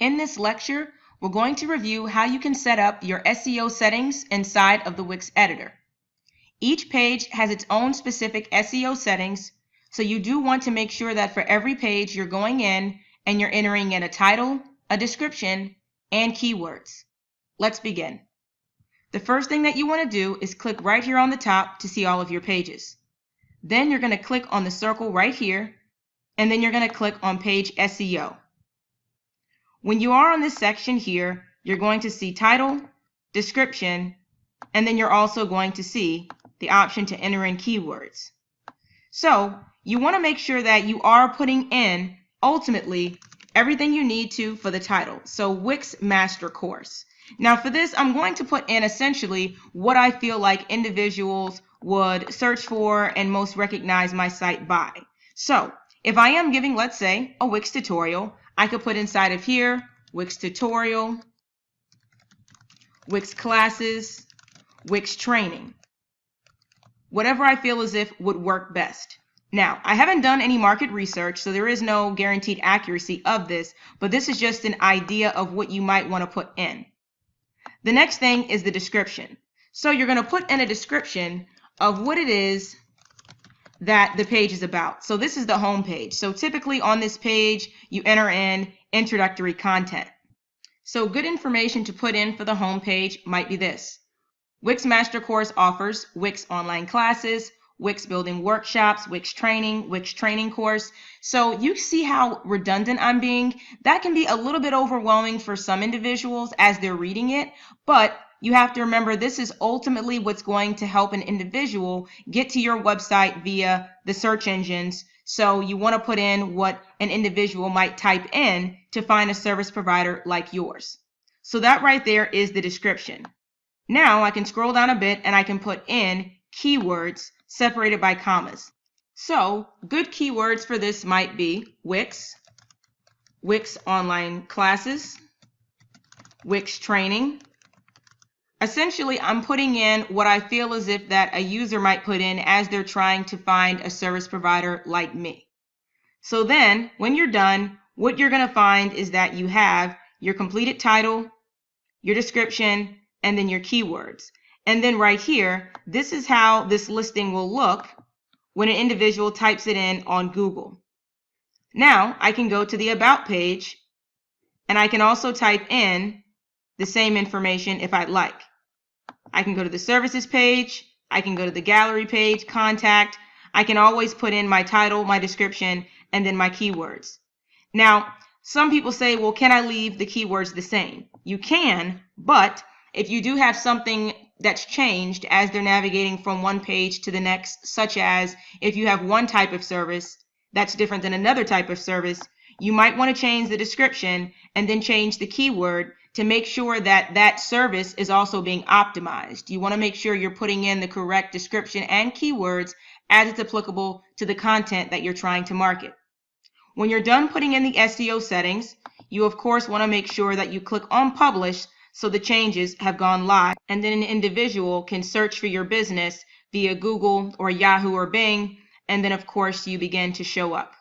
In this lecture, we're going to review how you can set up your SEO settings inside of the Wix editor. Each page has its own specific SEO settings, so you do want to make sure that for every page you're going in and you're entering in a title, a description, and keywords. Let's begin. The first thing that you want to do is click right here on the top to see all of your pages. Then you're going to click on the circle right here, and then you're going to click on Page SEO. When you are on this section here, you're going to see title, description, and then you're also going to see the option to enter in keywords. So you want to make sure that you are putting in ultimately everything you need to for the title. So Wix Master Course. Now for this, I'm going to put in essentially what I feel like individuals would search for and most recognize my site by. So if I am giving, let's say, a Wix tutorial, I could put inside of here, Wix tutorial, Wix classes, Wix training. Whatever I feel as if would work best. Now, I haven't done any market research, so there is no guaranteed accuracy of this, but this is just an idea of what you might want to put in. The next thing is the description. So you're going to put in a description of what it is that the page is about. So this is the home page. So typically on this page, you enter in introductory content. So good information to put in for the home page might be this. Wix Master Course offers Wix online classes, Wix building workshops, Wix training course. So you see how redundant I'm being. That can be a little bit overwhelming for some individuals as they're reading it, but you have to remember this is ultimately what's going to help an individual get to your website via the search engines. So you want to put in what an individual might type in to find a service provider like yours. So that right there is the description. Now I can scroll down a bit and I can put in keywords separated by commas. So good keywords for this might be Wix, Wix online classes, Wix training. Essentially, I'm putting in what I feel as if that a user might put in as they're trying to find a service provider like me. So then when you're done, what you're going to find is that you have your completed title, your description, and then your keywords. And then right here, this is how this listing will look when an individual types it in on Google. Now I can go to the About page and I can also type in the same information if I'd like. I can go to the Services page, I can go to the Gallery page, Contact. I can always put in my title, my description, and then my keywords. Now, some people say, well, can I leave the keywords the same? You can, but if you do have something that's changed as they're navigating from one page to the next, such as if you have one type of service that's different than another type of service, you might want to change the description and then change the keyword to make sure that that service is also being optimized. You want to make sure you're putting in the correct description and keywords as it's applicable to the content that you're trying to market. When you're done putting in the SEO settings, you of course want to make sure that you click on Publish so the changes have gone live, and then an individual can search for your business via Google or Yahoo or Bing, and then of course you begin to show up.